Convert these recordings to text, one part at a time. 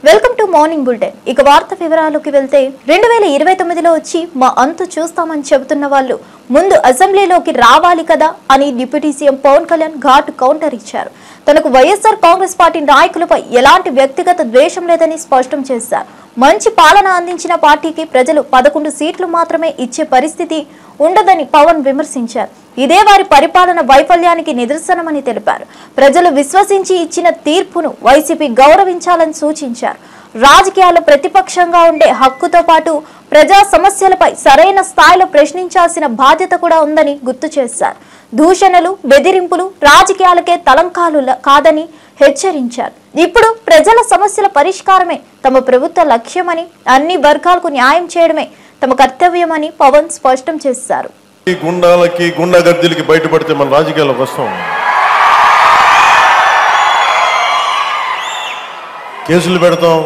Welcome to morning bulletin. ఇక వార్త వివరాలకు వెళ్తే 2029లో వచ్చి మా అంతు చూస్తామని చెబుతున్న వాళ్ళు ముందు అసెంబ్లీలోకి రావాలి కదా అని డిప్యూటీ సీఎం పవన్ కళ్యాణ్ ఘాటు కౌంటర్ ఇచ్చారు. తనకు వైఎస్ఆర్ కాంగ్రెస్ పార్టీ నాయకులపై ఎలాంటి వ్యక్తిగత ద్వేషం లేదని స్పష్టం చేశారు. మంచి పాలన అందించిన పార్టీకి ప్రజలు 11 సీట్లు మాత్రమే ఇచ్చే పరిస్థితి ఉండదని పవన్ విమర్శించారు. ఇదే వారి పరిపాలన వైఫల్యానికి నిదర్శనమని తెలిపారు. ప్రజలు విశ్వసించి ఇచ్చిన తీర్పును వైసీపీ గౌరవించాలని సూచించారు. రాజకీయాల్లో ప్రతిపక్షంగా ఉండే హక్కుతో పాటు ప్రజా సమస్యలపై సరైన స్థాయిలో ప్రశ్నించాల్సిన బాధ్యత కూడా ఉందని గుర్తు చేశారు. దూషణలు, బెదిరింపులు రాజకీయాలకే తలంకాలు కాదని హెచ్చరించారు. ఇప్పుడు ప్రజల సమస్యల పరిష్కారమే తమ ప్రభుత్వ లక్ష్యమని, అన్ని వర్గాలకు న్యాయం చేయడమే తమ కర్తవ్యమని పవన్ స్పష్టం చేశారు. ఈ గుండాలకి గుండాగర్దీలకి బయటపడితే మన రాజకీయాలకు వస్తాం. కేసులు పెడతాం,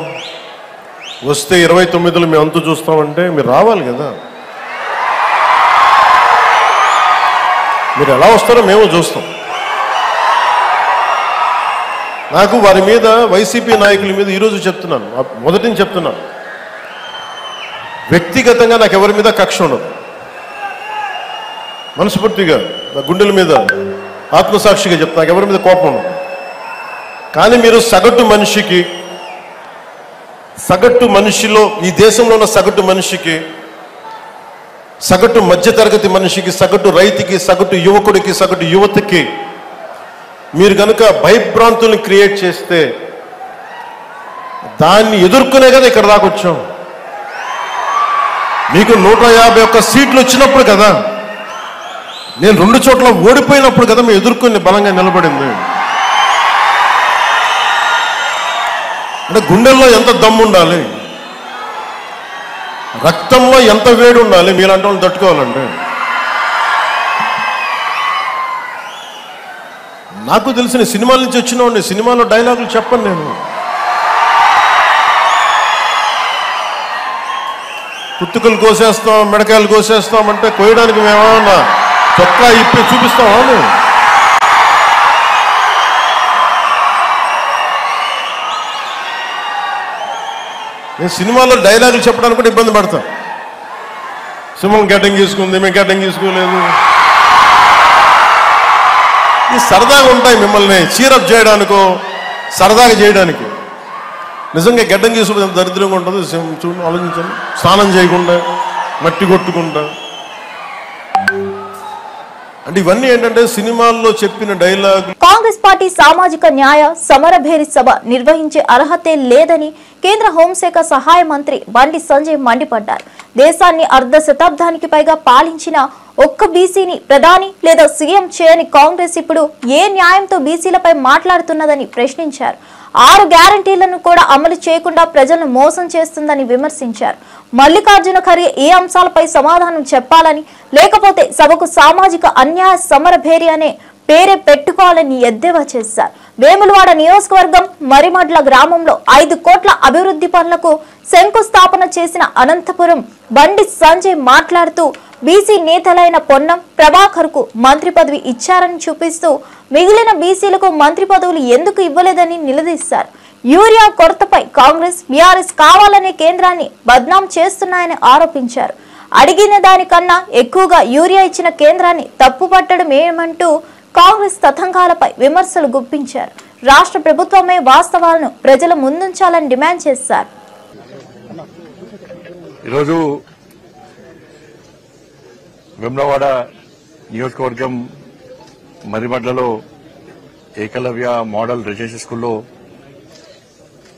వస్తే 29లో మేము అంతు చూస్తామంటే మీరు రావాలి కదా. మీరు ఎలా వస్తారో మేము చూస్తాం. నాకు వారి మీద, వైసీపీ నాయకుల మీద ఈరోజు చెప్తున్నాను, మొదటి నుంచి చెప్తున్నాను, వ్యక్తిగతంగా నాకు ఎవరి మీద కక్ష ఉండదు. మనస్ఫూర్తిగా నా గుండెల మీద ఆత్మసాక్షిగా చెప్తా, నాకు ఎవరి మీద కోపం ఉండదు. కానీ మీరు సగటు మనిషిలో, ఈ దేశంలో ఉన్న సగటు మనిషికి, సగటు మధ్యతరగతి మనిషికి, సగటు రైతుకి, సగటు యువకుడికి, సగటు యువతకి మీరు కనుక భయభ్రాంతుల్ని క్రియేట్ చేస్తే దాన్ని ఎదుర్కొనే కదా ఇక్కడ దాకా వచ్చాం. మీకు 151 సీట్లు వచ్చినప్పుడు కదా, నేను 2 చోట్ల ఓడిపోయినప్పుడు కదా మేము ఎదుర్కొని బలంగా నిలబడింది. అంటే గుండెల్లో ఎంత దమ్ము ఉండాలి, రక్తంలో ఎంత వేడి ఉండాలి మీలాంటి వాళ్ళు తట్టుకోవాలంటే. నాకు తెలిసిన సినిమాల నుంచి వచ్చిన వాడిని, సినిమాలో డైలాగులు చెప్పను నేను. కుత్తుకలు కోసేస్తాం, మిడకాయలు కోసేస్తాం అంటే కోయడానికి మేమేమన్నా చొక్కా ఇప్పి చూపిస్తామా? నేను సినిమాలో డైలాగులు చెప్పడానికి కూడా ఇబ్బంది పడతాను. సింహం గెటింగ్ తీసుకుంది, మేము గెటింగ్ తీసుకోలేదు. ఇది సరదాగా ఉంటాయి, మిమ్మల్ని చీరప్ చేయడానికో సరదాగా చేయడానికి. నిజంగా గెడ్డం తీసుకుంటే ఎంత దరిద్రంగా ఉంటుంది చూడండి, ఆలోచించండి. స్నానం చేయకుండా, మట్టి కొట్టుకుంటా, అంటే ఇవన్నీ ఏంటంటే సినిమాల్లో చెప్పిన డైలాగ్. కాంగ్రెస్ పార్టీ సామాజిక న్యాయ సమరభేరి సభ నిర్వహించే అర్హతే లేదని కేంద్ర హోంశాఖ సహాయ మంత్రి బండి సంజయ్ మండిపడ్డారు. దేశాన్ని 1/2 శతాబ్దానికి పైగా పాలించిన ఒక్క బీసీని ప్రధాని లేదా సీఎం చేయని కాంగ్రెస్ ఇప్పుడు ఏ న్యాయంతో బీసీలపై మాట్లాడుతున్నదని ప్రశ్నించారు. 6 గ్యారంటీలను కూడా అమలు చేయకుండా ప్రజలను మోసం చేస్తుందని విమర్శించారు. మల్లికార్జున ఖర్గే ఏ అంశాలపై సమాధానం చెప్పాలని, లేకపోతే సభకు సామాజిక అన్యాయ సమరభేరి అనే పేరే పెట్టుకోవాలని ఎద్దేవా చేశారు. వేములవాడ నియోజకవర్గం మరిమడ్ల గ్రామంలో 5 కోట్ల అభివృద్ధి పనులకు శంకుస్థాపన చేసిన అనంతపురం బండి సంజయ్ మాట్లాడుతూ బీసీ నేతలైన పొన్నం ప్రభాకర్ కు మంత్రి పదవి ఇచ్చారని చూపిస్తూ మిగిలిన బీసీలకు మంత్రి పదవులు ఎందుకు ఇవ్వలేదని నిలదీశారు. యూరియా కొరతపై కాంగ్రెస్, బీఆర్ఎస్ కావాలనే కేంద్రాన్ని బద్నాం చేస్తున్నాయని ఆరోపించారు. అడిగిన దానికన్నా ఎక్కువగా యూరియా ఇచ్చిన కేంద్రాన్ని తప్పుపట్టడం ఏమంటూ కాంగ్రెస్ తతంగాలపై విమర్శలు గుప్పించారు. రాష్ట్ర ప్రభుత్వమే వాస్తవాలను ప్రజల ముందుంచాలని డిమాండ్ చేశారు. ఈరోజు వేములవాడ నియోజకవర్గం మరిమడ్లలో ఏకలవ్య మోడల్ రెసిడెన్షియల్ స్కూల్లో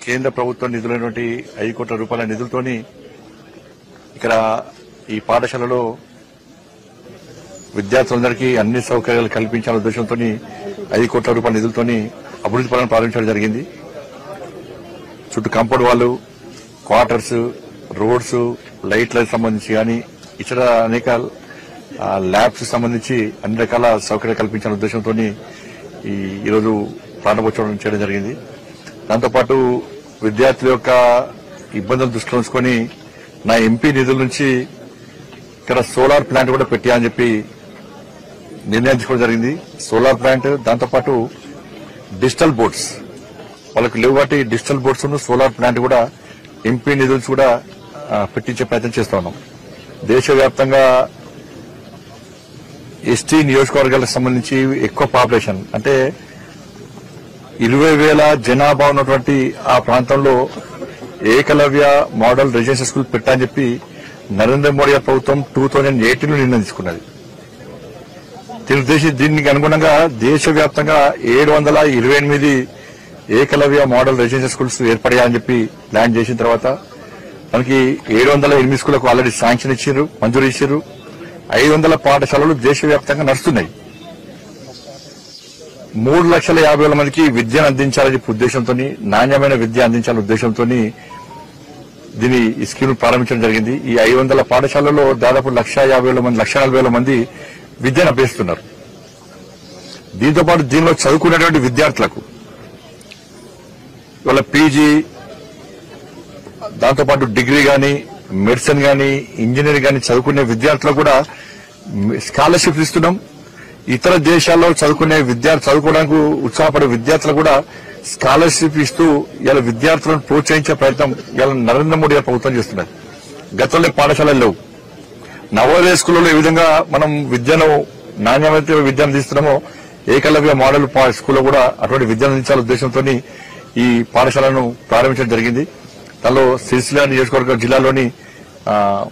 కేంద్ర ప్రభుత్వం నిధులైనటువంటి 5 కోట్ల రూపాయల నిధులతోని ఇక్కడ ఈ పాఠశాలలో విద్యార్థులందరికీ అన్ని సౌకర్యాలు కల్పించాలనే ఉద్దేశంతో 5 కోట్ల రూపాయల నిధులతోని అభివృద్ధి పనులను ప్రారంభించడం జరిగింది. చుట్టూ కాంపౌండ్ వాళ్ళు, క్వార్టర్స్, రోడ్స్, లైట్లకు సంబంధించి కానీ ఇతర అనేక ల్యాబ్స్ సంబంధించి అన్ని రకాల సౌకర్యాలు కల్పించాలనే ఉద్దేశంతో ఈరోజు ప్రారంభోత్సవం చేయడం జరిగింది. దాంతోపాటు విద్యార్థుల యొక్క ఇబ్బందులు దృష్టిలో ఉంచుకొని నా ఎంపీ నిధుల నుంచి ఇక్కడ సోలార్ ప్లాంట్ కూడా పెట్టాలని చెప్పి నిర్ణయించుకోవడం జరిగింది. సోలార్ ప్లాంట్, దాంతోపాటు డిజిటల్ బోర్డ్స్ వాళ్ళకి లేవు కాబట్టి డిజిటల్ బోర్డ్స్ సోలార్ ప్లాంట్ కూడా ఎంపీ నిధులు కూడా పెట్టించే ప్రయత్నం చేస్తా ఉన్నాం. దేశవ్యాప్తంగా ఎస్టీ నియోజకవర్గాలకు సంబంధించి ఎక్కువ పాపులేషన్ అంటే 20,000 జనాభా ఉన్నటువంటి ఆ ప్రాంతంలో ఏకలవ్య మోడల్ రెసిడెన్షియల్ స్కూల్ పెట్టని చెప్పి నరేంద్ర మోడీ ప్రభుత్వం 2018 నిర్ణయం తీసుకున్నది. దీనికి అనుగుణంగా దేశవ్యాప్తంగా 728 ఏకలవ్య మోడల్ రెసిడెన్షియల్ స్కూల్స్ ఏర్పడాయని చెప్పి ప్లాన్ చేసిన తర్వాత మనకి 708 స్కూళ్లకు ఆల్రెడీ శాంక్షన్ ఇచ్చారు, మంజూరు ఇచ్చారు. 500 పాఠశాలలు దేశవ్యాప్తంగా నడుస్తున్నాయి. 3,50,000 మందికి విద్యను అందించాలని చెప్పి ఉద్దేశంతో, నాణ్యమైన విద్య అందించాలనే ఉద్దేశంతో దీని ఈ స్కీమ్ ప్రారంభించడం జరిగింది. ఈ 500 పాఠశాలలో దాదాపు 1,40,000 మంది విద్యను అభ్యసిస్తున్నారు. దీంతో పాటు దీనిలో చదువుకునేటువంటి విద్యార్థులకు వాళ్ళ పీజీ, దాంతోపాటు డిగ్రీ గాని, మెడిసిన్ గాని, ఇంజనీరింగ్ గాని చదువుకునే విద్యార్థులకు కూడా స్కాలర్షిప్స్ ఇస్తున్నాం. ఇతర దేశాల్లో చదువుకోవడానికి ఉత్సాహపడే విద్యార్థులకు కూడా స్కాలర్షిప్ ఇస్తూ ఇలా విద్యార్థులను ప్రోత్సహించే ప్రయత్నం ఇలా నరేంద్ర మోడీ ప్రభుత్వం చేస్తున్నది. గతంలో పాఠశాలలు లేవు. నవోదయ స్కూళ్లలో ఏ విధంగా మనం నాణ్యమైన విద్యను అందిస్తున్నామో ఏకలవ్య మోడల్ స్కూల్లో కూడా అటువంటి విద్యను అందించాలనే ఉద్దేశంతో ఈ పాఠశాలను ప్రారంభించడం జరిగింది. దానిలో సిరిసిల్ల నియోజకవర్గ జిల్లాలోని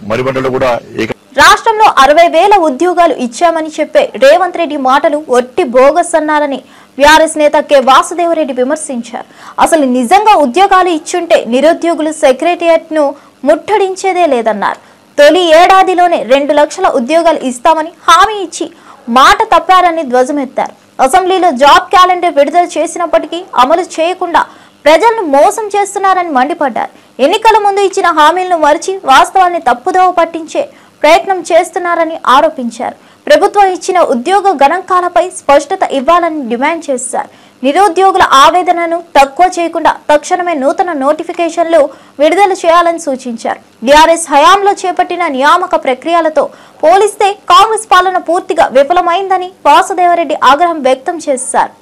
మరిబండలో కూడా రాష్ట్రంలో 60,000 ఉద్యోగాలు ఇచ్చామని చెప్పే రేవంత్ రెడ్డి మాటలు ఒట్టి బోగస్ అన్నారని బీఆర్ఎస్ నేత కె వాసుదేవరెడ్డి విమర్శించారు. అసలు నిజంగా ఉద్యోగాలు ఇచ్చుంటే నిరుద్యోగులు సెక్రటేరియట్ ను ముట్టడించేదే లేదన్నారు. తొలి ఏడాదిలోనే 2 లక్షల ఉద్యోగాలు ఇస్తామని హామీ ఇచ్చి మాట తప్పారని ధ్వజమెత్తారు. అసెంబ్లీలో జాబ్ క్యాలెండర్ విడుదల చేసినప్పటికీ అమలు చేయకుండా ప్రజలను మోసం చేస్తున్నారని మండిపడ్డారు. ఎన్నికల ముందు ఇచ్చిన హామీలను మరిచి వాస్తవాన్ని తప్పుదోవ పట్టించే ప్రయత్నం చేస్తున్నారని ఆరోపించారు. ప్రభుత్వం ఇచ్చిన ఉద్యోగ గణాంకాలపై స్పష్టత ఇవ్వాలని డిమాండ్ చేశారు. నిరుద్యోగుల ఆవేదనను తక్కువ చేయకుండా తక్షణమే నూతన నోటిఫికేషన్లు విడుదల చేయాలని సూచించారు. బీఆర్ఎస్ హయాంలో చేపట్టిన నియామక ప్రక్రియలతో పోలిస్తే కాంగ్రెస్ పాలన పూర్తిగా విఫలమైందని వాసుదేవరెడ్డి ఆగ్రహం వ్యక్తం చేశారు.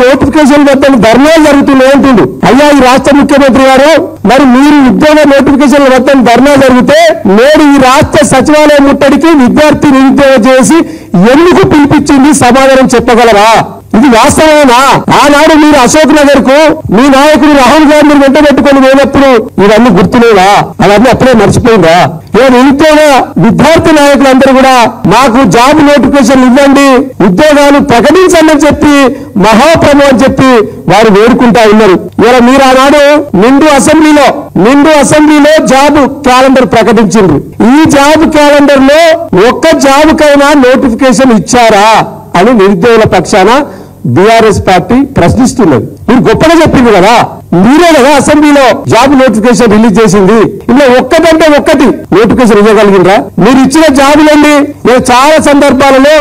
నోటిఫికేషన్ వద్దని ధర్నాలు జరుగుతున్నాయి అంటుండు. అయ్యా ఈ రాష్ట్ర ముఖ్యమంత్రి గారు, మరి మీరు ఉద్యోగ నోటిఫికేషన్ వద్దని ధర్నా జరిగితే నేడు ఈ రాష్ట్ర సచివాలయం ముట్టడికి విద్యార్థి నిరుద్యోగం చేసి ఎందుకు పిలిపించింది సమాధానం చెప్పగలరా? ఇది వాస్తవమేనా? ఆనాడు మీరు అశోక్ నగర్ కు మీ నాయకుడు రాహుల్ గాంధీ వెంట పెట్టుకుని పోయినప్పుడు ఇవన్నీ గుర్తులేవా? అవన్నీ అప్పుడే మర్చిపోయిందా? నేను ఇంతేగా విద్యార్థి నాయకులందరూ కూడా మాకు జాబ్ నోటిఫికేషన్ ఇవ్వండి, ఉద్యోగాలు ప్రకటించండి అని చెప్పి మహాప్రభు అని చెప్పి వారు వేడుకుంటా ఉన్నారు. ఇలా మీరు ఆనాడు నిండు అసెంబ్లీలో జాబ్ క్యాలెండర్ ప్రకటించింది. ఈ జాబ్ క్యాలెండర్ లో ఒక్క జాబ్ కైనా నోటిఫికేషన్ ఇచ్చారా అని నిరుద్యోగుల పక్షాన బీఆర్ఎస్ పార్టీ ప్రశ్నిస్తున్నది. మీరు గొప్పగా చెప్పింది కదా, మీరే కదా అసెంబ్లీలో జాబ్ నోటిఫికేషన్ రిలీజ్ చేసింది. ఇలా ఒక్కటంటే ఒక్కటి నోటిఫికేషన్ ఇవ్వగలిగినరా? మీరు ఇచ్చిన జాబులండి. నేను చాలా సందర్భాలలో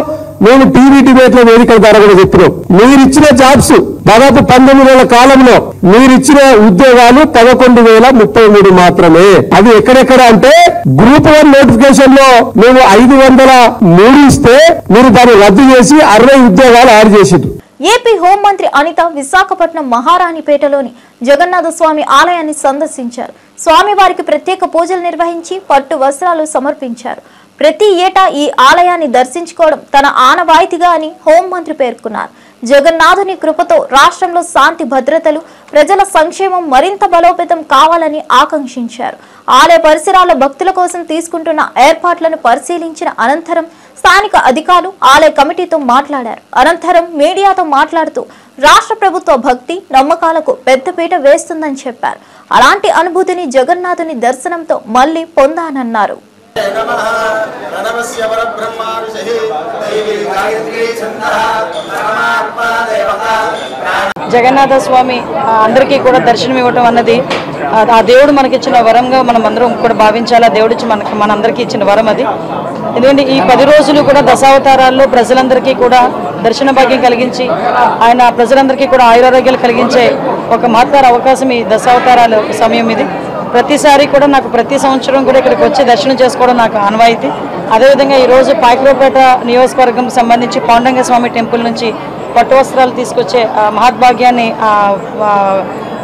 నేను టీవీ డిబేట్ లో వేదికల ద్వారా కూడా చెప్పినాం. మీరిచ్చిన జాబ్స్ దాదాపు 19 నెలల కాలంలో మీరిచ్చిన ఉద్యోగాలు 11,033 మాత్రమే. అది ఎక్కడెక్కడ అంటే గ్రూప్ 1 నోటిఫికేషన్ లో మేము 503 ఇస్తే మీరు దాన్ని రద్దు చేసి 60 ఉద్యోగాలు యాడ్ చేసిండ్రు. ఏపీ హోంమంత్రి అనిత విశాఖపట్నం మహారాణిపేటలోని జగన్నాథ స్వామి ఆలయాన్ని సందర్శించారు. స్వామివారికి ప్రత్యేక పూజలు నిర్వహించి పట్టు వస్త్రాలు సమర్పించారు. ప్రతి ఏటా ఈ ఆలయాన్ని దర్శించుకోవడం తన ఆనవాయితీగా అని హోంమంత్రి పేర్కొన్నారు. జగన్నాథుని కృపతో రాష్ట్రంలో శాంతి భద్రతలు, ప్రజల సంక్షేమం మరింత బలోపేతం కావాలని ఆకాంక్షించారు. ఆలయ పరిసరాల భక్తుల కోసం తీసుకుంటున్న ఏర్పాట్లను పరిశీలించిన అనంతరం స్థానిక అధికారులు ఆలయ కమిటీతో మాట్లాడారు. అనంతరం మీడియాతో మాట్లాడుతూ రాష్ట్ర ప్రభుత్వ భక్తి నమ్మకాలకు పెద్దపీట వేస్తుందని చెప్పారు. అలాంటి అనుభూతిని జగన్నాథుని దర్శనంతో మళ్లీ పొందానన్నారు. జగన్నాథ స్వామి అందరికీ కూడా దర్శనం ఇవ్వటం అన్నది ఆ దేవుడు మనకిచ్చిన వరంగా మనం అందరం కూడా భావించాలి. ఆ దేవుడు మనందరికీ ఇచ్చిన వరం అది. ఎందుకంటే ఈ 10 రోజులు కూడా దశావతారాల్లో ప్రజలందరికీ కూడా దర్శన భాగ్యం కలిగించి ఆయన ప్రజలందరికీ కూడా ఆయురారోగ్యాలు కలిగించే ఒక మహత్తర అవకాశం ఈ దశావతారాల సమయం ఇది. ప్రతిసారి కూడా నాకు ప్రతి సంవత్సరం కూడా ఇక్కడికి వచ్చి దర్శనం చేసుకోవడం నాకు ఆనవాయితీ. అదేవిధంగా ఈరోజు పాయకరావుపేట నియోజకవర్గం సంబంధించి పాండురంగ స్వామి టెంపుల్ నుంచి పట్టు వస్త్రాలు తీసుకొచ్చే మహద్భాగ్యాన్ని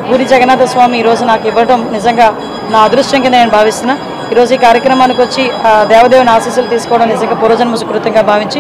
పూరి జగన్నాథ స్వామి ఈరోజు నాకు ఇవ్వడం నిజంగా నా అదృష్టం కింద నేను భావిస్తున్నా. ఈరోజు ఈ కార్యక్రమానికి వచ్చి దేవదేవుని ఆశీస్సులు తీసుకోవడం నిజంగా పూర్వజన్మ సుకృతంగా భావించి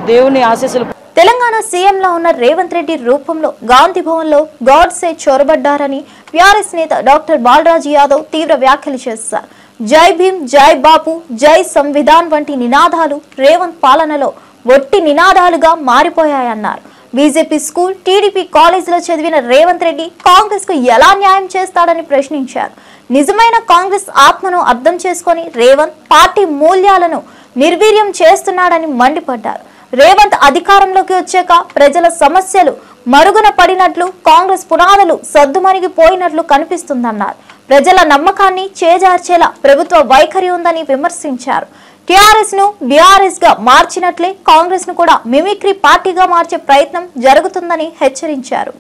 దేవుని ఆశీస్సులు. తెలంగాణ సీఎంలో ఉన్న రేవంత్ రెడ్డి రూపంలో గాంధీ భవన్లో గాడ్సే చొరబడ్డారని టీఆర్ఎస్ నేత డాక్టర్ బాలరాజు యాదవ్ తీవ్ర వ్యాఖ్యలు చేశారు. జై భీమ్, జై బాపు, జై సంవిధాన్ వంటి నినాదాలు రేవంత్ పాలనలో ఒట్టి నినాదాలుగా మారిపోయాయన్నారు. బీజేపీ స్కూల్, టీడీపీ కాలేజీలో చదివిన రేవంత్ రెడ్డి కాంగ్రెస్ కు ఎలా న్యాయం చేస్తాడని ప్రశ్నించారు. నిజమైన కాంగ్రెస్ ఆత్మను అర్థం చేసుకొని రేవంత్ పార్టీ మూల్యాలను నిర్వీర్యం చేస్తున్నాడని మండిపడ్డారు. రేవంత్ అధికారంలోకి వచ్చాక ప్రజల సమస్యలు మరుగున పడినట్లు, కాంగ్రెస్ పునాదులు సద్దుమణిగిపోయినట్లు కనిపిస్తుందన్నారు. ప్రజల నమ్మకాన్ని చేజార్చేలా ప్రభుత్వ వైఖరి ఉందని విమర్శించారు. టీఆర్ఎస్ ను బీఆర్ఎస్ గా మార్చినట్లే కాంగ్రెస్ ను కూడా మిమిక్రీ పార్టీగా మార్చే ప్రయత్నం జరుగుతుందని హెచ్చరించారు.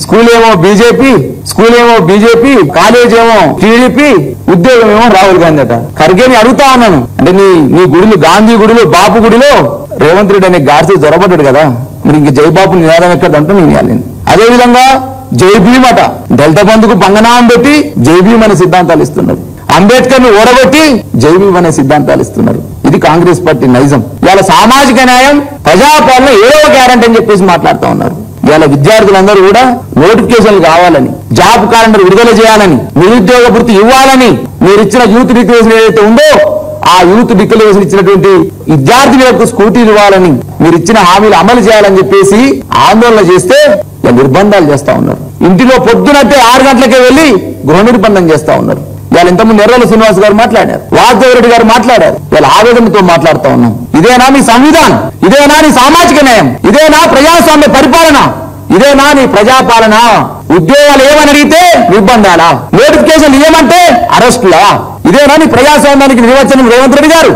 స్కూల్ ఏమో బీజేపీ, కాలేజ్ ఏమో టీడీపీ, ఉద్యోగం ఏమో రాహుల్ గాంధీ అట. ఖర్గేని అడుగుతా ఉన్నాను, అంటే నీ గుడిలు, గాంధీ గుడిలో, బాపు గుడిలో రేవంత్ రెడ్డి అనే గాడ్సే జొరబడ్డాడు కదా, మరి ఇంక జైబాబు నినాదం ఎక్కడంటే నేను ఇవ్వాలి. అదే విధంగా జై భీమ్ అట, దళిత బంధుకు పంగనామం పెట్టి జై భీమ్ అనే సిద్ధాంతాలు ఇస్తున్నారు. అంబేద్కర్ ను ఓడగొట్టి జై భీమ్ అనే సిద్ధాంతాలు ఇస్తున్నారు. ఇది కాంగ్రెస్ పార్టీ నైజం. ఇవాళ సామాజిక న్యాయం, ప్రజాపాలన ఏడవ గ్యారంటీ అని చెప్పేసి మాట్లాడుతూ ఉన్నారు. ఇవాళ విద్యార్థులందరూ కూడా నోటిఫికేషన్లు కావాలని, జాబ్ క్యాలెండర్ విడుదల చేయాలని, నిరుద్యోగ వృత్తి ఇవ్వాలని, మీరు ఇచ్చిన యూత్ డిక్లరేషన్ ఏదైతే ఉందో ఆ యూత్ డిక్లరేషన్ ఇచ్చినటువంటి విద్యార్థులకు స్కూటీలు ఇవ్వాలని, మీరు ఇచ్చిన హామీలు అమలు చేయాలని చెప్పేసి ఆందోళన చేస్తే నిర్బంధాలు చేస్తా ఉన్నారు. ఇంటిలో పొద్దునంటే 6 గంటలకే వెళ్లి గృహ నిర్బంధం చేస్తా ఉన్నారు. ఇవాళ ఇంతకుముందు ఎర్రల శ్రీనివాస్ గారు మాట్లాడారు, వాసుదేవరెడ్డి గారు మాట్లాడారు. ఇవాళ ఆవేదనతో మాట్లాడుతూ ఉన్నాం. ఇదేనా నీ సంవిధానం? ఇదేనా నీ సామాజిక న్యాయం? ఇదేనా ప్రజాస్వామ్య పరిపాలన? ఇదేనా నీ ప్రజాపాలన? ఉద్యోగాలు ఏమని అడిగితే నిర్బంధాలా, నోటిఫికేషన్ ఏమంటే అరెస్టులా? ఇదేనా నీ ప్రజాస్వామ్యానికి నిర్వచనం రేవంత్ రెడ్డి గారు?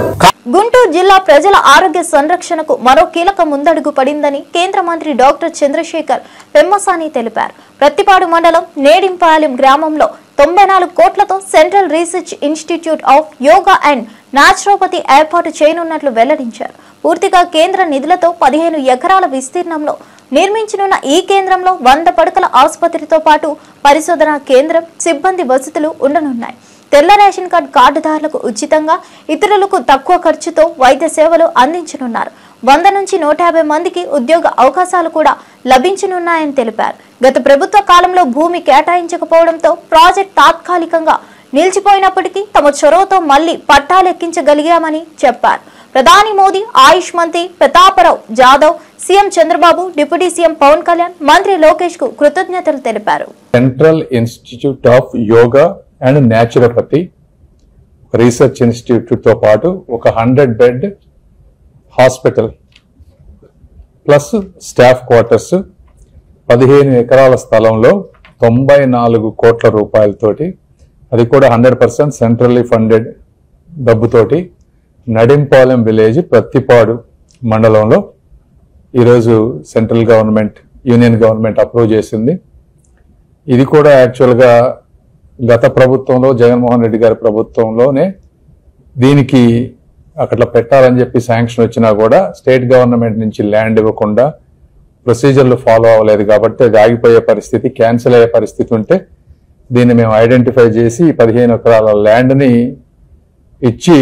గుంటూరు జిల్లా ప్రజల ఆరోగ్య సంరక్షణకు మరో కీలక ముందడుగు పడిందని కేంద్ర మంత్రి డాక్టర్ చంద్రశేఖర్ పెమ్మసాని తెలిపారు. ప్రత్తిపాడు మండలం నేడింపాలెం గ్రామంలో 94 కోట్లతో central research institute of yoga and naturopathy ఏర్పాటు చేయనున్నట్లు వెల్లడించారు. పూర్తిగా కేంద్ర నిధులతో 15 ఎకరాల విస్తీర్ణంలో నిర్మించనున్న ఈ కేంద్రంలో 100 పడకల ఆసుపత్రితో పాటు పరిశోధనా కేంద్రం, సిబ్బంది వసతులు ఉండనున్నాయి. తెల్ల రేషన్ కార్డుదారులకు ఉచితంగా, ఇతరులకు తక్కువ ఖర్చుతో వైద్య సేవలు అందించనున్నారు. 100 నుంచి 150 మందికి ఉద్యోగ అవకాశాలు కూడా లభించనున్నాయని తెలిపారు. గత ప్రభుత్వ కాలంలో భూమి కేటాయించకపోవడంతో ప్రాజెక్ట్ తాత్కాలికంగా నిలిచిపోయినప్పటికీ తమ చొరవతో మళ్లీ పట్టాలెక్కించగలిగామని చెప్పారు. ప్రధాని మోదీ, ఆయుష్ మంత్రి Prataprao Jadhav, CM Chandrababu, deputy CM Pawan Kalyan, మంత్రి లోకేష్ కు కృతజ్ఞతలు తెలిపారు. Central institute of yoga and naturopathy research institute తో పాటు ఒక 100 bed hospital plus staff quarters 15 ఎకరాల స్థలంలో 94 కోట్ల రూపాయలతోటి, అది కూడా 100% సెంట్రల్లీ ఫండెడ్ డబ్బుతోటి నడింపాలెం విలేజ్ ప్రత్తిపాడు మండలంలో ఈరోజు central government, union government approve చేసింది. ఇది కూడా యాక్చువల్గా గత ప్రభుత్వంలో, జగన్మోహన్ రెడ్డి గారి ప్రభుత్వంలోనే దీనికి అక్కడ పెట్టాలని చెప్పి శాంక్షన్ వచ్చినా కూడా స్టేట్ గవర్నమెంట్ నుంచి ల్యాండ్ ఇవ్వకుండా ప్రొసీజర్లు ఫాలో అవ్వలేదు కాబట్టి అది ఆగిపోయే పరిస్థితి, క్యాన్సిల్ అయ్యే పరిస్థితి ఉంటే దీన్ని మేము ఐడెంటిఫై చేసి 15 ఎకరాల ల్యాండ్ని ఇచ్చి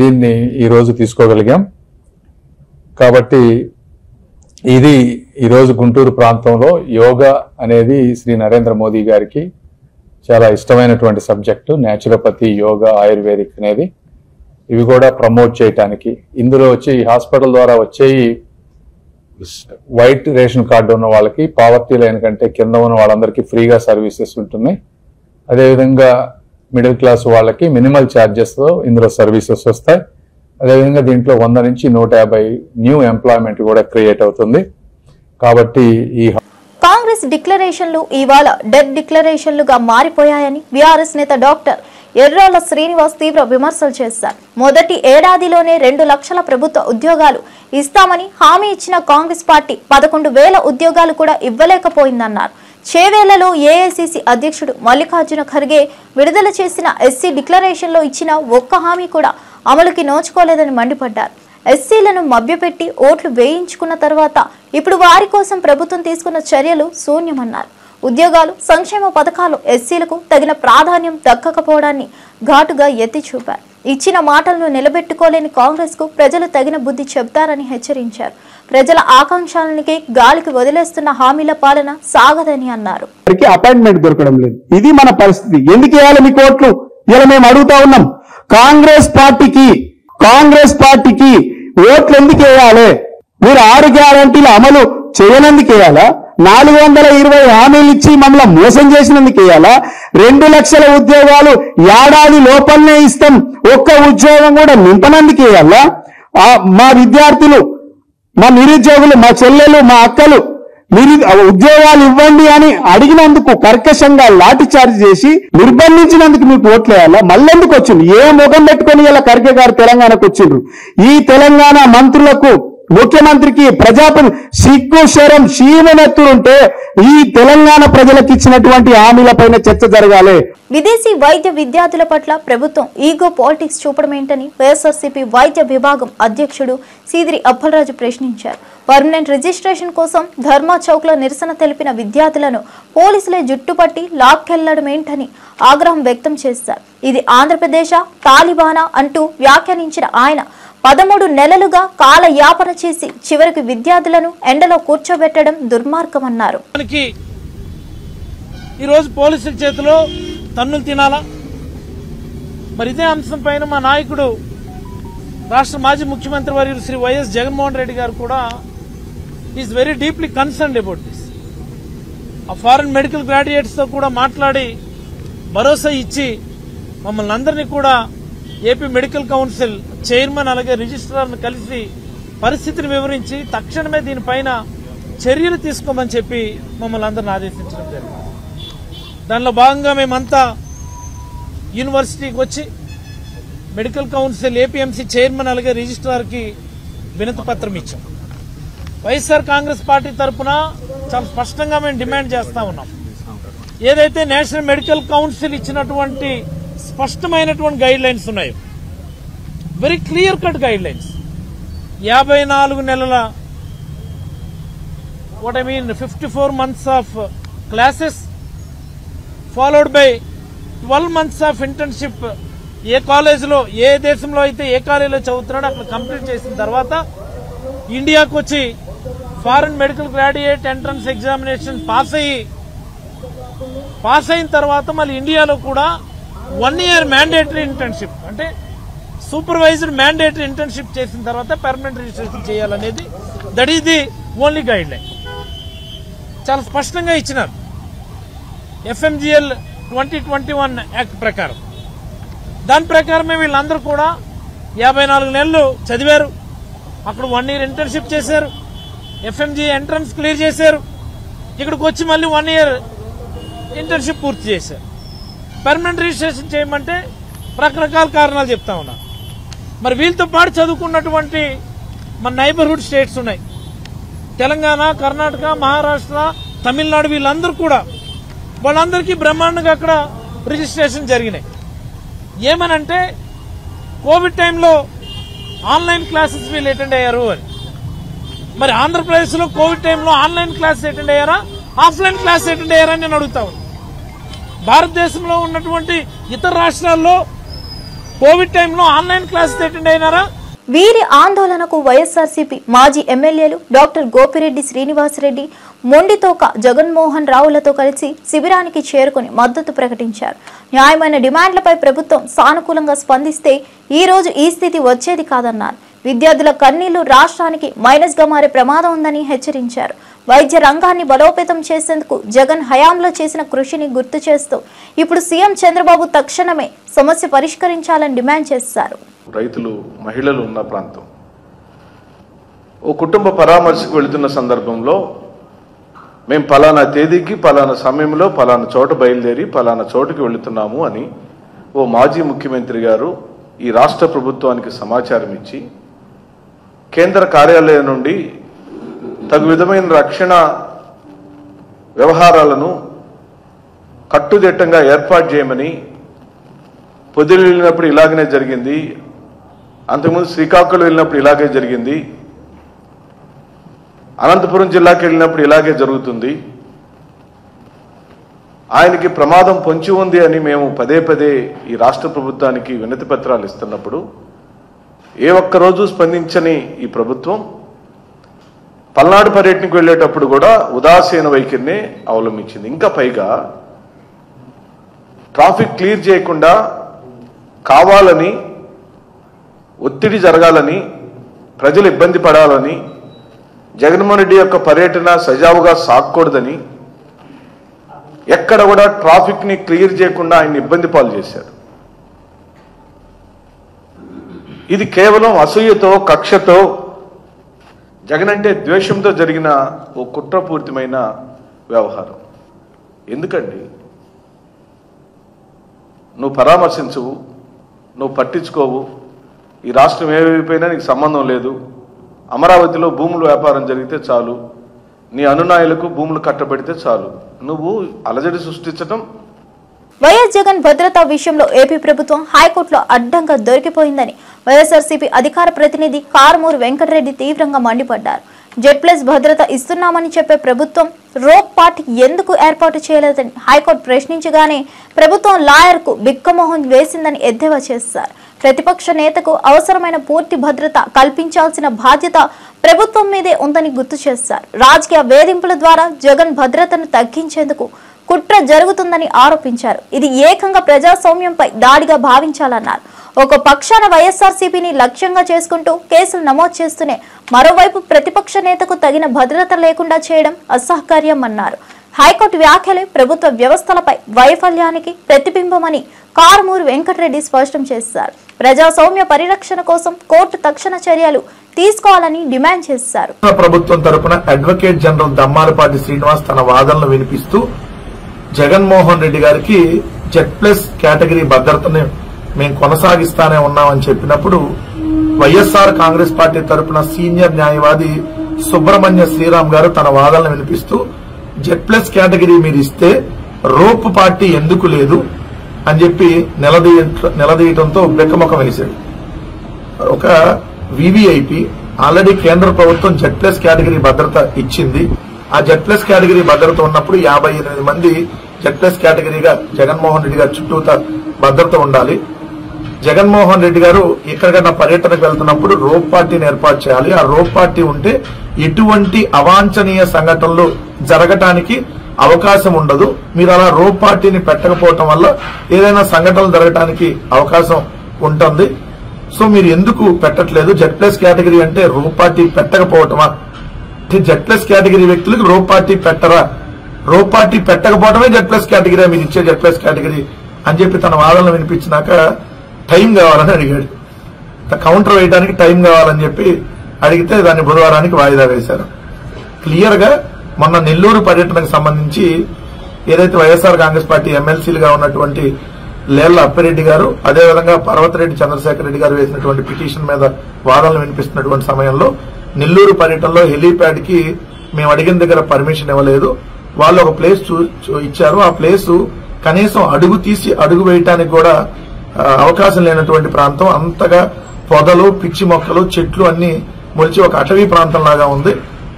దీన్ని ఈరోజు తీసుకోగలిగాం. కాబట్టి ఇది ఈరోజు గుంటూరు ప్రాంతంలో యోగా అనేది శ్రీ నరేంద్ర మోదీ గారికి చాలా ఇష్టమైనటువంటి సబ్జెక్టు. న్యాచురోపతి, యోగా, ఆయుర్వేదిక్ అనేది ఇవి కూడా ప్రమోట్ చేయటానికి ఇందులో వచ్చి ఈ హాస్పిటల్ ద్వారా వచ్చేవి వైట్ రేషన్ కార్డు ఉన్న వాళ్ళకి, పావర్టీ లైన్ కంటే కింద ఉన్న వాళ్ళందరికీ ఫ్రీగా సర్వీసెస్ ఉంటున్నాయి. అదేవిధంగా మిడిల్ క్లాస్ వాళ్ళకి మినిమల్ ఛార్జెస్తో ఇందులో సర్వీసెస్ వస్తాయి. అదేవిధంగా దీంట్లో 100 నుంచి 150 న్యూ ఎంప్లాయ్మెంట్ కూడా క్రియేట్ అవుతుంది. కాబట్టి ఈ కాంగ్రెస్ డిక్లరేషన్లు ఇవాళ డెడ్ డిక్లరేషన్లుగా మారిపోయాయని బీఆర్ఎస్ నేత డాక్టర్ ఎర్రాల శ్రీనివాస్ తీవ్ర విమర్శలు చేశారు. మొదటి ఏడాదిలోనే 2 లక్షల ప్రభుత్వ ఉద్యోగాలు ఇస్తామని హామీ ఇచ్చిన కాంగ్రెస్ పార్టీ 11,000 ఉద్యోగాలు కూడా ఇవ్వలేకపోయిందన్నారు. చేవేళ్లలో ఏఐసీసీ అధ్యక్షుడు మల్లికార్జున ఖర్గే విడుదల చేసిన ఎస్సీ డిక్లరేషన్లో ఇచ్చిన ఒక్క హామీ కూడా అమలుకి నోచుకోలేదని మండిపడ్డారు. ఎస్సీలను మభ్యపెట్టి ఓట్లు వేయించుకున్న తర్వాత ఇప్పుడు వారి కోసం ప్రభుత్వం తీసుకున్న చర్యలు శూన్యమన్నారు. ఉద్యోగాలు, సంక్షేమ పథకాలు ఎస్సీలకు తగిన ప్రాధాన్యం దక్కకపోవడాన్ని ఘాటుగా ఎత్తి చూపారు. ఇచ్చిన మాటలను నిలబెట్టుకోలేని కాంగ్రెస్ కు ప్రజలు తగిన బుద్ధి చెబుతారని హెచ్చరించారు. ప్రజల ఆకాంక్షలకి గాలికి వదిలేస్తున్న హామీల పాలన సాగదని అన్నారు. అపాయింట్మెంట్ దొరకడం లేదు. ఇది మన పరిస్థితి. ఎందుకు వేయాలి మీ కోట్లు? ఇలా మేము అడుగుతా ఉన్నాం. కాంగ్రెస్ పార్టీకి ఓట్లు ఎందుకు వేయాలి? మీరు 6 గ్యారంటీలు అమలు చేయనందుకు వేయాలా? 420 హామీలు ఇచ్చి మమ్మల్ని మోసం చేసినందుకు వేయాలా? 2 లక్షల ఉద్యోగాలు ఏడాది లోపలనే ఇస్తాం, ఒక్క ఉద్యోగం కూడా నింపనందుకు వేయాలా? మా విద్యార్థులు, మా నిరుద్యోగులు, మా చెల్లెలు, మా అక్కలు ఉద్యోగాలు ఇవ్వండి అని అడిగినందుకు కర్కశంగా లాఠీ చార్జ్ చేసి నిర్బంధించినందుకు మీకు ఓట్లు వేయాలా? మళ్ళెందుకు వచ్చింది? ఏ ముఖం పెట్టుకుని ఇలా ఖర్గే గారు తెలంగాణకు వచ్చిండ్రు? ఈ తెలంగాణ మంత్రులకు, ముఖ్యమంత్రికి, ప్రజాపతి సిగ్గు శరం శీవనెత్తులుంటే ఈ తెలంగాణ ప్రజలకు ఇచ్చినటువంటి హామీలపైన చర్చ జరగాలి. విదేశీ వైద్య విద్యార్థుల పట్ల ప్రభుత్వం ఈగో పాలిటిక్స్ చూపడమేంటని వైఎస్ఆర్సీపీ వైద్య విభాగం అధ్యక్షుడు సీదిరి అప్పలరాజు ప్రశ్నించారు. పర్మనెంట్ రిజిస్ట్రేషన్ కోసం ధర్మా చౌక్ లో నిరసన తెలిపిన విద్యార్థులను పోలీసులే జుట్టుపట్టి లాక్కెళ్లడమేంటని ఆగ్రహం వ్యక్తం చేశారు. ఇది ఆంధ్రప్రదేశ్ తాలిబానా అంటూ వ్యాఖ్యానించిన ఆయన 13 నెలలుగా కాలయాపన చేసి చివరికి విద్యార్థులను ఎండలో కూర్చోబెట్టడం దుర్మార్గమన్నారు. ఈరోజు పోలీసుల చేతిలో తన్నులు తినాలా? మరి ఇదే అంశం పైన మా నాయకుడు రాష్ట్ర మాజీ ముఖ్యమంత్రి వర్యులు శ్రీ వైఎస్ జగన్మోహన్ రెడ్డి గారు కూడా is very deeply concerned about this. ఆ ఫారెన్ మెడికల్ గ్రాడ్యుయేట్స్ తో కూడా మాట్లాడి భరోసా ఇచ్చి మమ్మల్ని అందరినీ కూడా ఏపీ మెడికల్ కౌన్సిల్ చైర్మన్ అలాగే రిజిస్ట్రార్ను కలిసి పరిస్థితిని వివరించి తక్షణమే దీనిపైన చర్యలు తీసుకోమని చెప్పి మమ్మల్ని అందరిని ఆదేశించడం జరిగింది. దానిలో భాగంగా మేమంతా యూనివర్సిటీకి వచ్చి మెడికల్ కౌన్సిల్ ఏపీఎంసీ చైర్మన్ అలాగే రిజిస్ట్రార్కి వినతి పత్రం ఇచ్చాం. వైఎస్ఆర్ కాంగ్రెస్ పార్టీ తరఫున చాలా స్పష్టంగా మేము డిమాండ్ చేస్తా ఉన్నాం. ఏదైతే నేషనల్ మెడికల్ కౌన్సిల్ ఇచ్చినటువంటి స్పష్టమైనటువంటి గైడ్ లైన్స్ ఉన్నాయో, very clear cut guidelines, 54 నెలల 54 months of classes followed by 12 months of internship. ఏ కాలేజీలో, ఏ దేశంలో అయితే ఏ కాలేజీలో చదువుతున్నాడో అక్కడ కంప్లీట్ చేసిన తర్వాత ఇండియాకు వచ్చి foreign medical graduate entrance examination pass అయిన తర్వాత మళ్ళీ ఇండియాలో కూడా 1 year మ్యాండేటరీ ఇంటర్న్షిప్, అంటే సూపర్వైజ్డ్ మ్యాండేటరీ ఇంటర్న్షిప్ చేసిన తర్వాత పర్మనెంట్ రిజిస్ట్రేషన్ చేయాలనేది that is the only guide line. చాలా స్పష్టంగా ఇచ్చినారు FMGL 2021 యాక్ట్ ప్రకారం. దాని ప్రకారమే వీళ్ళందరూ కూడా 54 నెలలు చదివారు, అక్కడ 1 year ఇంటర్న్షిప్ చేశారు, FMG ఎంట్రన్స్ క్లియర్ చేశారు, ఇక్కడికి వచ్చి మళ్ళీ 1 year ఇంటర్న్షిప్ పూర్తి చేశారు. పర్మనెంట్ రిజిస్ట్రేషన్ చేయమంటే రకరకాల కారణాలు చెప్తా ఉన్నారు. మరి వీళ్ళతో పాటు చదువుకున్నటువంటి మన నైబర్హుడ్ స్టేట్స్ ఉన్నాయి, తెలంగాణ, కర్ణాటక, మహారాష్ట్ర, తమిళనాడు, వీళ్ళందరూ కూడా వాళ్ళందరికీ బ్రహ్మాండంగా అక్కడ రిజిస్ట్రేషన్ జరిగినాయి. ఏమనంటే కోవిడ్ టైంలో ఆన్లైన్ క్లాసెస్ వీళ్ళు అటెండ్ అయ్యారు అని. మరి ఆంధ్రప్రదేశ్లో కోవిడ్ టైంలో ఆన్లైన్ క్లాసెస్ అటెండ్ అయ్యారా, ఆఫ్లైన్ క్లాస్ అటెండ్ అయ్యారా అని నేను అడుగుతా ఉన్నాను. భారతదేశంలో ఉన్నటువంటి ఇతర రాష్ట్రాల్లో కోవిడ్ టైంలో ఆన్లైన్ క్లాసెస్ అటెండ్ అయినారా? వీరి ఆందోళనకు వైఎస్ఆర్సీపీ మాజీ ఎమ్మెల్యేలు డాక్టర్ గోపిరెడ్డి శ్రీనివాసరెడ్డి, మొండితోక జగన్మోహన్ రావులతో కలిసి శిబిరానికి చేరుకుని మద్దతు ప్రకటించారు. న్యాయమైన డిమాండ్లపై ప్రభుత్వం సానుకూలంగా స్పందిస్తే ఈ రోజు ఈ స్థితి వచ్చేది కాదన్నారు. విద్యార్థుల కన్నీళ్లు రాష్ట్రానికి మైనస్గా మారే ప్రమాదం ఉందని హెచ్చరించారు. వైద్య రంగాన్ని బలోపేతం చేసేందుకు జగన్ హయాంలో చేసిన కృషిని గుర్తు చేస్తూ ఇప్పుడు సీఎం చంద్రబాబు తక్షణమే సమస్య పరిష్కరించాలని డిమాండ్ చేశారు. రైతులు, మహిళలు ఉన్న ప్రాంతం. ఓ కుటుంబ పరామర్శకు వెళుతున్న సందర్భంలో మేము పలానా తేదీకి పలానా సమయంలో పలానా చోట బయలుదేరి పలానా చోటుకి వెళుతున్నాము అని ఓ మాజీ ముఖ్యమంత్రి గారు ఈ రాష్ట్ర ప్రభుత్వానికి సమాచారం ఇచ్చి కేంద్ర కార్యాలయం నుండి తగు విధమైన రక్షణ వ్యవహారాలను కట్టుదిట్టంగా ఏర్పాటు చేయమని పొదిలి వెళ్ళినప్పుడు ఇలాగనే జరిగింది, అంతకుముందు శ్రీకాకుళం వెళ్ళినప్పుడు ఇలాగే జరిగింది, అనంతపురం జిల్లాకి వెళ్ళినప్పుడు ఇలాగే జరుగుతుంది, ఆయనకి ప్రమాదం పొంచి ఉంది అని మేము పదే పదే ఈ రాష్ట్ర ప్రభుత్వానికి వినతి పత్రాలు ఇస్తున్నప్పుడు ఏ ఒక్కరోజు స్పందించని ఈ ప్రభుత్వం పల్నాడు పర్యటనకు వెళ్ళేటప్పుడు కూడా ఉదాసీన వైఖరిని అవలంబించింది. ఇంకా పైగా ట్రాఫిక్ క్లియర్ చేయకుండా కావాలని ఒత్తిడి జరగాలని ప్రజలు ఇబ్బంది పడాలని జగన్మోహన్ రెడ్డి యొక్క పర్యటన సజావుగా సాగకూడదని ఎక్కడ కూడా ట్రాఫిక్ ని క్లియర్ చేయకుండా ఆయన ఇబ్బంది పాలు చేశారు. ఇది కేవలం అసూయతో కక్షతో జగన్ అంటే ద్వేషంతో జరిగిన ఓ కుట్రపూరితమైన వ్యవహారం. ఎందుకండి నువ్వు పరామర్శించవు, నువ్వు పట్టించుకోవు, ఈ రాష్ట్రం ఏమైపోయినా నీకు సంబంధం లేదు, అమరావతిలో భూముల వ్యాపారం జరిగితే చాలు, నీ అనునాయులకు భూములు కట్టబెడితే చాలు, నువ్వు అలజడి సృష్టించడం. వైఎస్ జగన్ భద్రతా విషయంలో ఏపీ ప్రభుత్వం హైకోర్టులో అడ్డంగా దొరికిపోయిందని వైఎస్ఆర్సీపీ అధికార ప్రతినిధి కారుమూరి వెంకటరెడ్డి తీవ్రంగా మండిపడ్డారు. జెడ్+ భద్రత ఇస్తున్నామని చెప్పే ప్రభుత్వం రోప్ పార్టీ ఎందుకు ఏర్పాటు చేయలేదని హైకోర్టు ప్రశ్నించగానే ప్రభుత్వం లాయర్కు బిక్కమోహన్ వేసిందని ఎద్దేవా చేశారు. ప్రతిపక్ష నేతకు అవసరమైన పూర్తి భద్రత కల్పించాల్సిన బాధ్యత ప్రభుత్వం మీదే ఉందని గుర్తు చేశారు. రాజకీయ వేధింపుల ద్వారా జగన్ భద్రతను తగ్గించేందుకు కుట్ర జరుగుతుందని ఆరోపించారు. ఇది ఏకంగా ప్రజాస్వామ్యంపై దాడిగా భావించాలన్నారు. ఒక పక్షాన వైఎస్ఆర్సీపీని లక్ష్యంగా చేసుకుంటూ కేసులు నమోదు చేస్తూనే మరోవైపు ప్రతిపక్ష నేతకు తగిన భద్రత లేకుండా చేయడం అసహకార్యమన్నారు. హైకోర్టు వ్యాఖ్యలే ప్రభుత్వ వ్యవస్థలపై వైఫల్యానికి ప్రతిబింబమని కారుమూరి వెంకటరెడ్డి స్పష్టం చేశారు. ప్రజాస్వామ్య పరిరక్షణ కోసం కోర్టు తక్షణ చర్యలు తీసుకోవాలని డిమాండ్ చేశారు. ప్రభుత్వం తరపున అడ్వకేట్ జనరల్ దమ్మాలపాటి శ్రీనివాస్ తన వాదనలు వినిపిస్తూ జగన్మోహన్ రెడ్డి గారికి జెడ్+ కేటగిరీ భద్రతని మేము కొనసాగిస్తానే ఉన్నామని చెప్పినప్పుడు వైఎస్ఆర్ కాంగ్రెస్ పార్టీ తరపున సీనియర్ న్యాయవాది సుబ్రహ్మణ్య శ్రీరామ్ గారు తన వాదనలు వినిపిస్తూ జెడ్+ కేటగిరీ మీరు ఇస్తే రోప్ పార్టీ ఎందుకు లేదు అని చెప్పి నిలదీయటంతో బెక్కముఖం వేశాడు. ఒక వివిఐపి ఆల్రెడీ కేంద్ర ప్రభుత్వం జెడ్+ కేటగిరీ భద్రత ఇచ్చింది. ఆ జెడ్+ కేటగిరీ భద్రత ఉన్నప్పుడు 58 మంది జెడ్+ కేటగిరీగా జగన్మోహన్ రెడ్డి గారి చుట్టూత భద్రత ఉండాలి. జగన్మోహన్ రెడ్డి గారు ఎక్కడికైనా పర్యటనకు వెళ్తున్నప్పుడు రోప్ పార్టీని ఏర్పాటు చేయాలి. ఆ రోప్ పార్టీ ఉంటే ఎటువంటి అవాంఛనీయ సంఘటనలు జరగటానికి అవకాశం ఉండదు. మీరు అలా రోప్ పార్టీని పెట్టకపోవటం వల్ల ఏదైనా సంఘటనలు జరగటానికి అవకాశం ఉంటుంది. సో మీరు ఎందుకు పెట్టట్లేదు? జెడ్+ కేటగిరీ అంటే రోప్ పార్టీ పెట్టకపోవటమా? జెడ్+ కేటగిరీ వ్యక్తులకు రోప్ పార్టీ పెట్టరా? రోప్ పార్టీ పెట్టకపోవడమే జెడ్+ కేటగిరీ మీరు ఇచ్చే జెడ్+ కేటగిరీ అని చెప్పి తన వాదనలు వినిపించినాక టైం కావాలని అడిగాడు. కౌంటర్ వేయడానికి టైం కావాలని చెప్పి అడిగితే దాన్ని బుధవారానికి వాయిదా వేశారు. క్లియర్ గా మొన్న నెల్లూరు పర్యటనకు సంబంధించి ఏదైతే వైఎస్ఆర్ కాంగ్రెస్ పార్టీ ఎమ్మెల్సీలుగా ఉన్నటువంటి లేళ్ల అప్పిరెడ్డి గారు అదేవిధంగా పర్వతరెడ్డి చంద్రశేఖర్ రెడ్డి గారు వేసినటువంటి పిటిషన్ మీద వాదనలు వినిపిస్తున్నటువంటి సమయంలో నెల్లూరు పర్యటనలో హెలీప్యాడ్ కి మేము అడిగిన దగ్గర పర్మిషన్ ఇవ్వలేదు. వాళ్ళు ఒక ప్లేస్ ఇచ్చారు. ఆ ప్లేసు కనీసం అడుగు తీసి అడుగు వేయటానికి కూడా అవకాశం లేనటువంటి ప్రాంతం. అంతగా పొదలు, పిచ్చి మొక్కలు, చెట్లు అన్ని మొలిచి ఒక అటవీ ప్రాంతం లాగా ఉంది.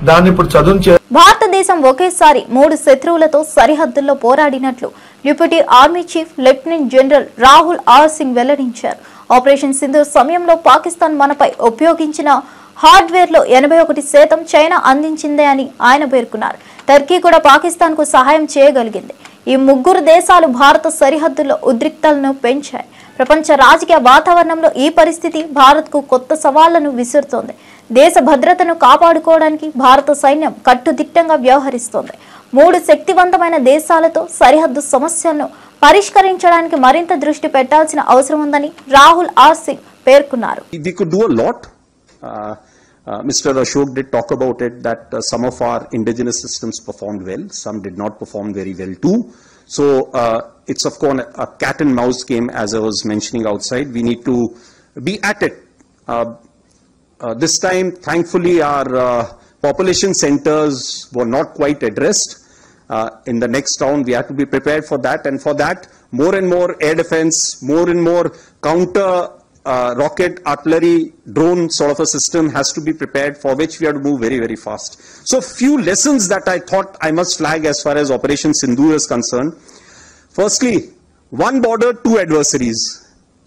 దాన్ని ఇప్పుడు చదువు భారతదేశం ఒకేసారి 3 శత్రువులతో సరిహద్దుల్లో పోరాడినట్లు deputy army chief lieutenant general Rahul R Singh వెల్లడించారు. ఆపరేషన్ సింధూర్ సమయంలో పాకిస్తాన్ మనపై ఉపయోగించిన హార్డ్వేర్ లో 81% చైనా అందించిందే అని ఆయన పేర్కొన్నారు. టర్కీ కూడా పాకిస్తాన్ కు సహాయం చేయగలిగింది. ఈ 3 దేశాలు భారత సరిహద్దుల్లో ఉద్రిక్తలను పెంచాయి. ప్రపంచ రాజకీయ వాతావరణంలో ఈ పరిస్థితి భారత్ కు కొత్త సవాళ్లను విసురుతోంది. దేశ భద్రతను కాపాడుకోవడానికి భారత సైన్యం కట్టుదిట్టంగా వ్యవహరిస్తోంది. 3 శక్తివంతమైన దేశాలతో సరిహద్దు సమస్యలను పరిష్కరించడానికి మరింత దృష్టి పెట్టాల్సిన అవసరం ఉందని రాహుల్ ఆర్ సింగ్ పేర్కొన్నారు. Mr. Ashok did talk about it that some of our indigenous systems performed well, some did not perform very well too. So it's of course a cat and mouse game, as I was mentioning outside. We need to be at it. This time, thankfully, our population centers were not quite addressed. In the next round, we have to be prepared for that, and for that, more and more air defense, more and more counter rocket, artillery, drone sort of a system has to be prepared, for which we have to move very, very fast. So few lessons that I thought I must flag as far as Operation Sindoor is concerned. Firstly, one border, two adversaries.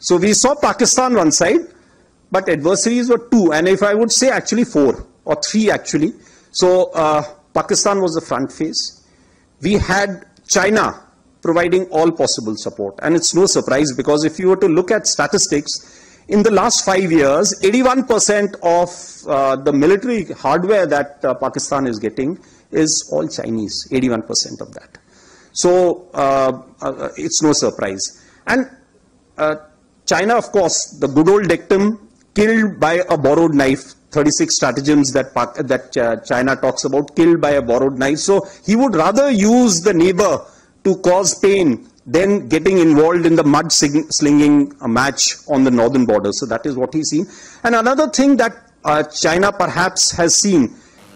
So we saw Pakistan one side, but adversaries were two, and if I would say actually four or three actually. So Pakistan was the front face. We had China providing all possible support, and it's no surprise because if you were to look at statistics, in the last 5 years, 81% of the military hardware that Pakistan is getting is all Chinese, 81% of that. So it's no surprise. And China, of course, the good old dictum, killed by a borrowed knife, 36 stratagems that China talks about, killed by a borrowed knife. So he would rather use the neighbor to cause pain than getting involved in the mud slinging match on the northern border. So that is what he's seen. And another thing that China perhaps has seen.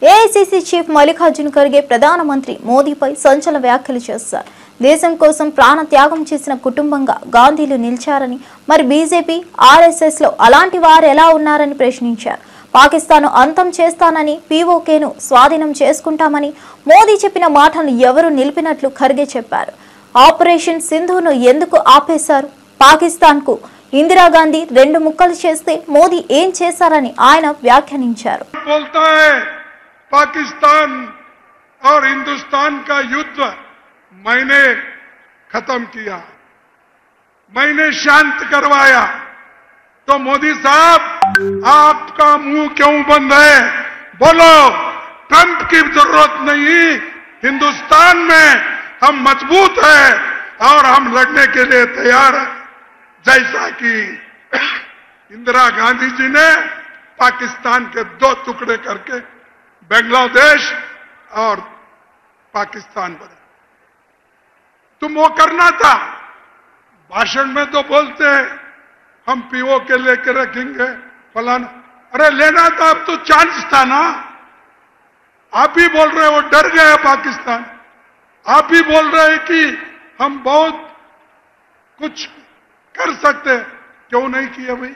AICC chief Mallikarjun Kharge ప్రధానమంత్రి మోదీపై సంచలన వ్యాఖ్యలు చేశారు. దేశం కోసం ప్రాణ త్యాగం చేసిన కుటుంబంగా గాంధీలు నిలిచారని, మరి బీజేపీ ఆర్ఎస్ఎస్ లో అలాంటి వారు ఎలా ఉన్నారని ప్రశ్నించారు. పాకిస్తాన్ అంతం చేస్తానని, పీఓకేను స్వాధీనం చేసుకుంటామని మోదీ చెప్పిన మాటలను ఎవరు నిలిపినట్లు ఖర్గే చెప్పారు. ఆపరేషన్ సింధును ఎందుకు ఆపేశారు? పాకిస్తాన్ కు ఇందిరాగాంధీ 2 ముక్కలు చేస్తే మోదీ ఏం చేశారని ఆయన వ్యాఖ్యానించారు. पाकिस्तान और हिंदुस्तान का युद्ध मैंने खत्म किया, मैंने शांत करवाया, तो मोदी साहब आपका मुंह क्यों बंद है? बोलो, ट्रंप की जरूरत नहीं, हिंदुस्तान में हम मजबूत हैं और हम लड़ने के लिए तैयार हैं. जैसा कि इंदिरा गांधी जी ने पाकिस्तान के 2 टुकड़े करके बांग्लादेश और पाकिस्तान बना, तुम वो करना था. भाषण में तो बोलते हैं हम पीओ के लेकर रखेंगे फलाना, अरे लेना था, अब तो चांस था ना. आप ही बोल रहे हो डर गया पाकिस्तान, आप ही बोल रहे हैं कि हम बहुत कुछ कर सकते, क्यों नहीं किया भाई?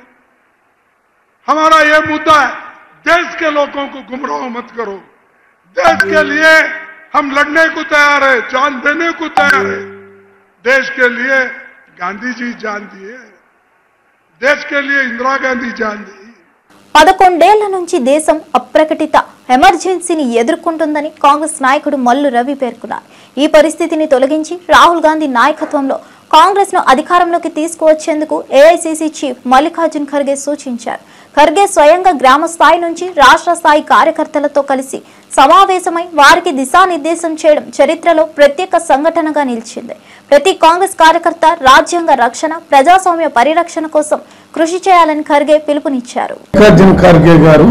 हमारा यह मुद्दा है, देश के लोगों को गुमराह मत करो. देश के लिए हम लड़ने को तैयार है, जान देने को तैयार है. देश के लिए गांधी जी जान दिए, देश के लिए इंदिरा गांधी जान दी. 11 ఏళ్ల నుంచి దేశం అప్రకటిత ఎమర్జెన్సీని ఎదుర్కొంటుందని కాంగ్రెస్ నాయకుడు మల్లు రవి పేర్కొన్నారు. ఈ పరిస్థితిని తొలగించి రాహుల్ గాంధీ నాయకత్వంలో కాంగ్రెస్ ను అధికారంలోకి తీసుకువచ్చేందుకు ఏఐసీసీ చీఫ్ మల్లికార్జున్ ఖర్గే సూచించారు. ఖర్గే స్వయంగా గ్రామ స్థాయి నుంచి రాష్ట్ర స్థాయి కార్యకర్తలతో కలిసి సమావేశమై వారికి దిశానిర్దేశం చేయడం చరిత్రలో ప్రత్యేక సంఘటనగా నిలిచింది. ప్రతి కాంగ్రెస్ కార్యకర్త రాజ్యాంగ రక్షణ, ప్రజాస్వామ్య పరిరక్షణ కోసం కృషి చేయాలని ఖర్గే పిలుపునిచ్చారు. మల్లికార్జున్ ఖర్గే గారు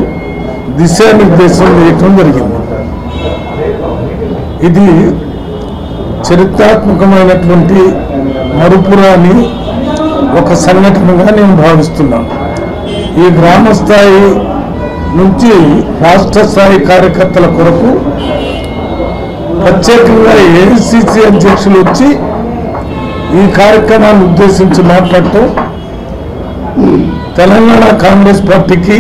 దిశానిర్దేశం చేయడం జరిగింది. ఇది చరిత్రాత్మకమైనటువంటి మరుపురాని ఒక సంఘటనగా నేను భావిస్తున్నాను. ఈ గ్రామ స్థాయి నుంచి రాష్ట్ర స్థాయి కార్యకర్తల కొరకు ప్రత్యేకంగా ఏఐసీసీ అధ్యక్షులు వచ్చి ఈ కార్యక్రమాన్ని ఉద్దేశించి మాట్లాడటం తెలంగాణ కాంగ్రెస్ పార్టీకి,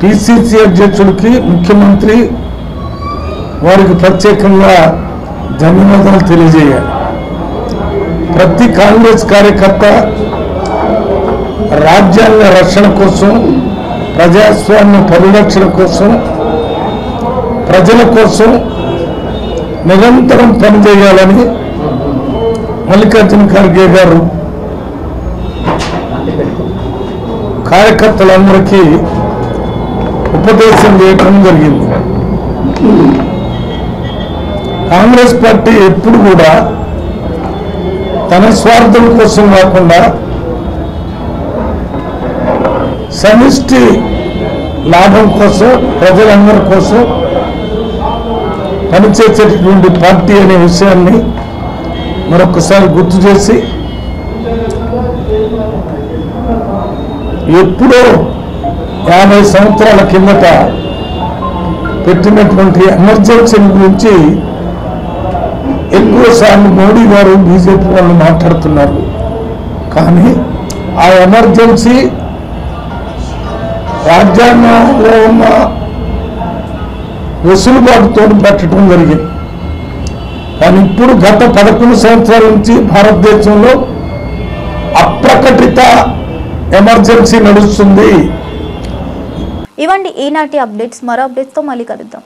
పిసిసి అధ్యక్షుడికి, ముఖ్యమంత్రి వారికి ప్రత్యేకంగా ధన్యవాదాలు తెలియజేయాలి. ప్రతి కాంగ్రెస్ కార్యకర్త రాజ్యాంగ రక్షణ కోసం, ప్రజాస్వామ్య పరిరక్షణ కోసం, ప్రజల కోసం నిరంతరం పనిచేయాలని మల్లికార్జున్ ఖర్గే గారు కార్యకర్తలందరికీ ఉపదేశం చేయడం జరిగింది. కాంగ్రెస్ పార్టీ ఎప్పుడు కూడా తన స్వార్థం కోసం కాకుండా సమిష్టి లాభం కోసం, ప్రజలందరి కోసం పనిచేసేటటువంటి పార్టీ అనే విషయాన్ని మరొకసారి గుర్తు చేసి, ఎప్పుడో 50 సంవత్సరాల కిందట పెట్టినటువంటి ఎమర్జెన్సీ గురించి ఎక్కువసార్లు మోడీ గారు, బీజేపీ వాళ్ళు మాట్లాడుతున్నారు. కానీ ఆ ఎమర్జెన్సీ రాజ్యాంగంలో ఉన్న వెసులుబాటుతో పెట్టడం జరిగింది. కానీ ఇప్పుడు గత 11 సంవత్సరాల నుంచి భారతదేశంలో అప్రకటిత ఎమర్జెన్సీ నడుస్తుంది. ఇవండి ఈనాటి అప్డేట్స్. మరో అప్డేట్స్తో మళ్ళీ కలుద్దాం.